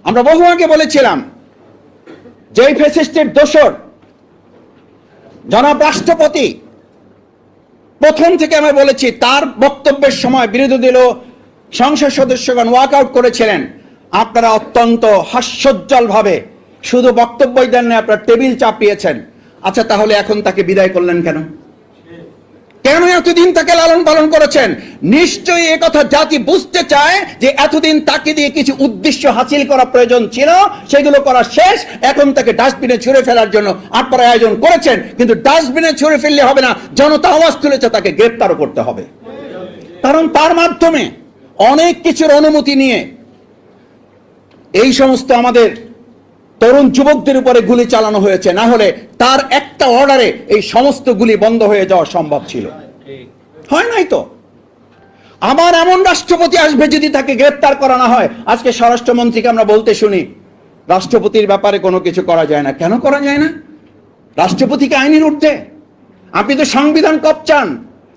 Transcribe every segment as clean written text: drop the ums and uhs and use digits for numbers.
আমরা বহু আগে বলেছিলাম যে এই ফ্যাসিস্টের দোসর জনাব রাষ্ট্রপতি, প্রথম থেকে আমি বলেছি, তার বক্তব্যের সময় বিরোধী দলীয় সংসদ সদস্যগণ ওয়াকআউট করেছিলেন। আপনারা অত্যন্ত হাস্যোজ্জ্বল ভাবে শুধু বক্তব্যই দেন না, আপনারা টেবিল চাপিয়েছেন। আচ্ছা, তাহলে এখন তাকে বিদায় করলেন কেন? কেন এতদিন তাকে লালন পালন করেছেন? নিশ্চয়ই একথা জাতি বুঝতে চায় যে এতদিন তাকে দিয়ে কিছু উদ্দেশ্য হাসিল করা প্রয়োজন ছিল, সেগুলো করা শেষ। এখন তাকে ডাস্টবিনে ছুঁড়ে ফেলার জন্য আপনারা আয়োজন করেছেন, কিন্তু ডাস্টবিনে ছুঁড়ে ফেললে হবে না, জনতা আওয়াজ তুলেছে, তাকে গ্রেফতারও করতে হবে। কারণ তার মাধ্যমে অনেক কিছুর অনুমতি নিয়ে এই সমস্ত আমাদের তরুণ যুবকদের উপরে গুলি চালানো হয়েছে। না হলে তার একটা অর্ডারে এই সমস্ত গুলি বন্ধ হয়ে যাওয়া সম্ভব ছিল, হয় নাই তো। আমার এমন রাষ্ট্রপতি আসবে যদি তাকে গ্রেফতার করা না হয়। আজকে স্বরাষ্ট্রমন্ত্রীকে আমরা বলতে শুনি রাষ্ট্রপতির ব্যাপারে কোনো কিছু করা যায় না। কেন করা যায় না? রাষ্ট্রপতিকে আইনের ঊর্ধ্বে। আপনি তো সংবিধান কপচান,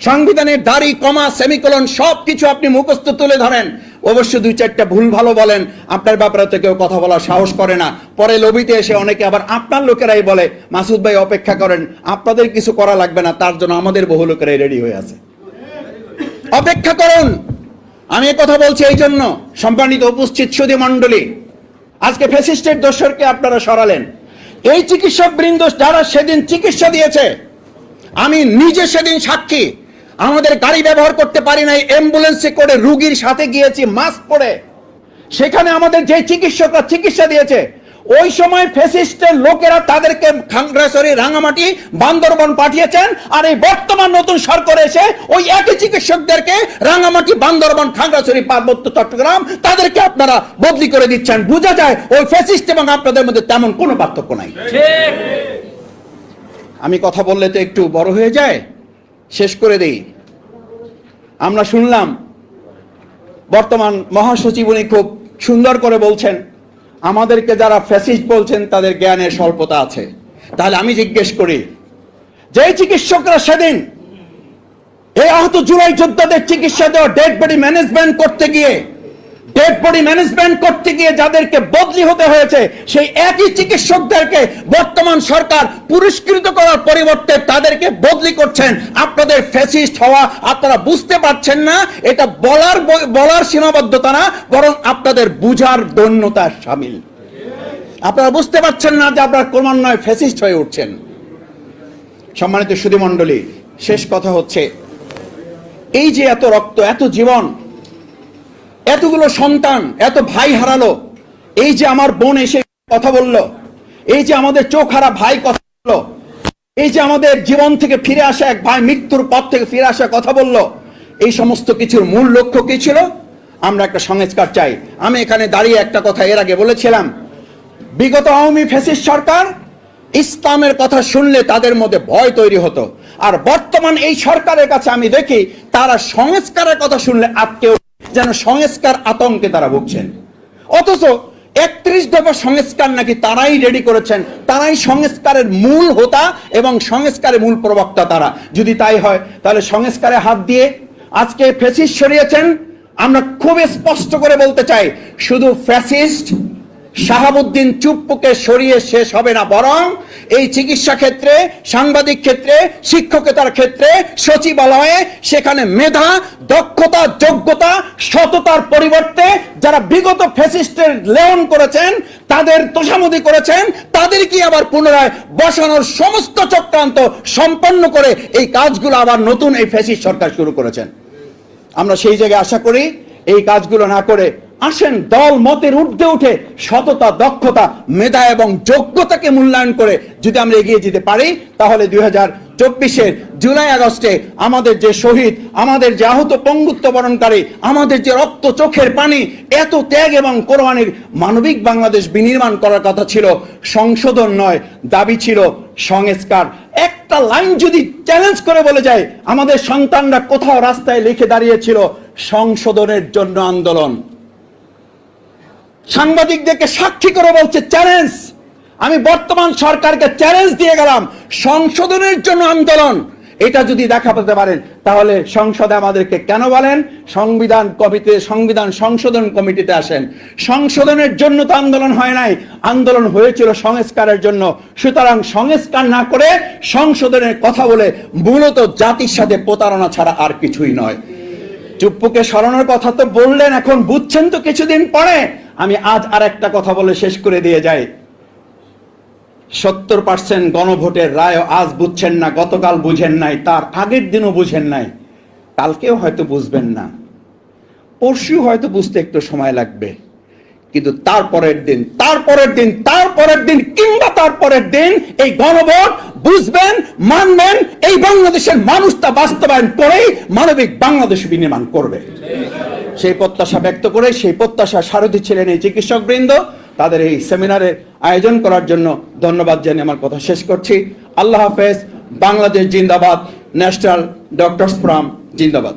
সংবিধানের দাড়ি, কমা, সেমিকোলন সবকিছু আপনি মুখস্থ তুলে ধরেন। অবশ্য দুই চারটা ভুল ভালো বলেন, আপনার ব্যাপারে তো কেউ কথা বলার সাহস করে না। পরে লবিতে এসে অনেকে আবার আপনার লোকেরাই বলে, মাসুদ ভাই অপেক্ষা করেন, আপনাদের কিছু করা লাগবে না, তার জন্য আমাদের বহু লোকেরাই রেডি হয়ে আছে, অপেক্ষা করুন। আমি কথা বলছি এই জন্য, সম্মানিত উপস্থিত সুধী মণ্ডলী, আজকে ফ্যাসিস্টের দোসরকে আপনারা সরালেন। এই চিকিৎসক বৃন্দ যারা সেদিন চিকিৎসা দিয়েছে, আমি নিজে সেদিন সাক্ষী। আমাদের গাড়ি ব্যবহার করতে পারি নাই, অ্যাম্বুলেন্সে করে রুগীর সাথে গিয়েছি মাস্ক পরে। সেখানে আমাদের যে চিকিৎসকরা চিকিৎসা দিয়েছে, ওই সময় ফ্যাসিস্টের লোকেরা তাদেরকে খাগড়াছড়ি, রাঙামাটি, বান্দরবন পাঠিয়েছেন। আর এই বর্তমান নতুন সরকার এসে ওই একই চিকিৎসকদেরকে রাঙামাটি, বান্দরবন, খাগড়াছড়ি, পার্বত্য চট্টগ্রাম তাদেরকে আপনারা বদলি করে দিচ্ছেন। বোঝা যায় ওই ফ্যাসিস্ট এবং আপনাদের মধ্যে তেমন কোনো পার্থক্য নাই। আমি কথা বললে তো একটু বড় হয়ে যায়, শেষ করে দেই। আমরা শুনলাম বর্তমান মহাসচিব উনি খুব সুন্দর করে বলছেন, আমাদেরকে যারা ফ্যাসিস্ট বলছেন তাদের জ্ঞানের স্বল্পতা আছে। তাহলে আমি জিজ্ঞেস করি, যে চিকিৎসকরা সেদিন এই আহত জুলাই যোদ্ধাদের চিকিৎসা দেওয়া, ডেড বডি ম্যানেজমেন্ট করতে গিয়ে যাদেরকে বদলি হতে হয়েছে, সেই একই চিকিৎসকদেরকে বর্তমান সরকার পুরস্কৃত করার পরিবর্তে তাদেরকে বদলি করছেন। আপনাদের ফ্যাসিস্ট হওয়া আপনারা বুঝতে পারছেন না, এটা বলার সীমাবদ্ধতা না, বরং আপনাদের বুঝার দৈন্যতা শামিল। আপনারা বুঝতে পারছেন না যে আপনারা ক্রমান্বয়ে ফ্যাসিস্ট হয়ে উঠছেন। সম্মানিত সুধী মণ্ডলী, শেষ কথা হচ্ছে, এই যে এত রক্ত, এত জীবন, এতগুলো সন্তান, এত ভাই হারালো, এই যে আমার বোন এসে কথা বলল, এই যে আমাদের চোখ হারা ভাই কথা বলল, এই যে আমাদের জীবন থেকে ফিরে আসা এক ভাই মৃত্যুর পথ থেকে ফিরে আসা কথা বলল, এই সমস্ত কিছুর মূল লক্ষ্য কি ছিল? আমরা একটা সংস্কার চাই। আমি এখানে দাঁড়িয়ে একটা কথা এর আগে বলেছিলাম, বিগত আওয়ামী ফ্যাসিস্ট সরকার ইসলামের কথা শুনলে তাদের মধ্যে ভয় তৈরি হতো, আর বর্তমান এই সরকারের কাছে আমি দেখি তারা সংস্কারের কথা শুনলে আটকে, যেন সংস্কার আতঙ্কে তারা ভুগছেন। অথচ 31 দফা সংস্কার নাকি তারাই রেডি করেছেন, তারাই সংস্কারের মূল হোতা এবং সংস্কারের মূল প্রবক্তা তারা। যদি তাই হয়, তাহলে সংস্কারে হাত দিয়ে আজকে ফ্যাসিস্ট সরিয়েছেন। আমরা খুব স্পষ্ট করে বলতে চাই, শুধু ফ্যাসিস্ট শাহাবুদ্দিন চুপ্পুকে সরিয়ে শেষ হবে না, বরং এই চিকিৎসা ক্ষেত্রে, সাংবাদিক ক্ষেত্রে, শিক্ষকতার ক্ষেত্রে, সচিবালয়ে সেখানে মেধা, দক্ষতা, যোগ্যতা, সততার পরিবর্তে যারা বিগত ফ্যাসিস্টের লেয়ন করেছেন, তাদের তোষামোদি করেছেন, তাদেরকে আবার পুনরায় বসানোর সমস্ত চক্রান্ত সম্পন্ন করে এই কাজগুলো আবার নতুন এই ফ্যাসিস্ট সরকার শুরু করেছেন। আমরা সেই জায়গায় আশা করি এই কাজগুলো না করে আসেন দল মতের ঊর্ধ্বে উঠে সততা, দক্ষতা, মেধা এবং যোগ্যতাকে মূল্যায়ন করে যদি আমরা এগিয়ে যেতে পারি, তাহলে 2024-এর জুলাই আগস্টে আমাদের যে শহীদ, আমাদের যে আহত পঙ্গুত্ব বরণকারী, আমাদের যে রক্ত, চোখের পানি, এত ত্যাগ এবং কোরবানির মানবিক বাংলাদেশ বিনির্মাণ করার কথা ছিল, সংশোধন নয়, দাবি ছিল সংস্কার। একটা লাইন যদি চ্যালেঞ্জ করে বলে যায়, আমাদের সন্তানরা কোথাও রাস্তায় লিখে দাঁড়িয়েছিল সংশোধনের জন্য আন্দোলন। সাংবাদিকদেরকে সাক্ষী করে বলছে চ্যালেঞ্জ। আমি বর্তমান সরকারকে চ্যালেঞ্জ দিয়ে গেলাম, সংশোধনের জন্য আন্দোলন। এটা যদি দেখাতে পারেন তাহলে সংসদে আমাদেরকে কেন বলেন সংবিধান সংশোধন কমিটিতে আসেন? সংশোধনের জন্য তো আন্দোলন হয় নাই, আন্দোলন হয়েছিল সংস্কারের জন্য। সুতরাং সংস্কার না করে সংশোধনের কথা বলে মূলত জাতির সাথে প্রতারণা ছাড়া আর কিছুই নয়। চুপ্পুকে সরানোর কথা তো বললেন, এখন বুঝছেন তো কিছুদিন পরে। আমি আজ আর একটা কথা বলে শেষ করে দিয়ে যাই। 70% গণভোটের রায় আজ বুঝছেন না, গতকাল বুঝেন নাই, তার আগের দিনও বুঝেন নাই, কালকেও হয়তো বুঝবেন না, পরশু হয়তো বুঝতে একটু সময় লাগবে, কিন্তু তারপরের দিন কিংবা তারপরের দিন এই গণভোট বুঝবেন, মানবেন। এই বাংলাদেশের মানুষ তা বাস্তবায়ন করেই মানবিক বাংলাদেশ বিনির্মাণ করবে। সেই প্রত্যাশা ব্যক্ত করে, সেই প্রত্যাশা সারথি ছিলেন এই চিকিৎসক বৃন্দ। তাদের এই সেমিনারের আয়োজন করার জন্য ধন্যবাদ জানিয়ে আমার কথা শেষ করছি। আল্লাহ হাফেজ। বাংলাদেশ জিন্দাবাদ। ন্যাশনাল ডক্টরস ফোরাম জিন্দাবাদ।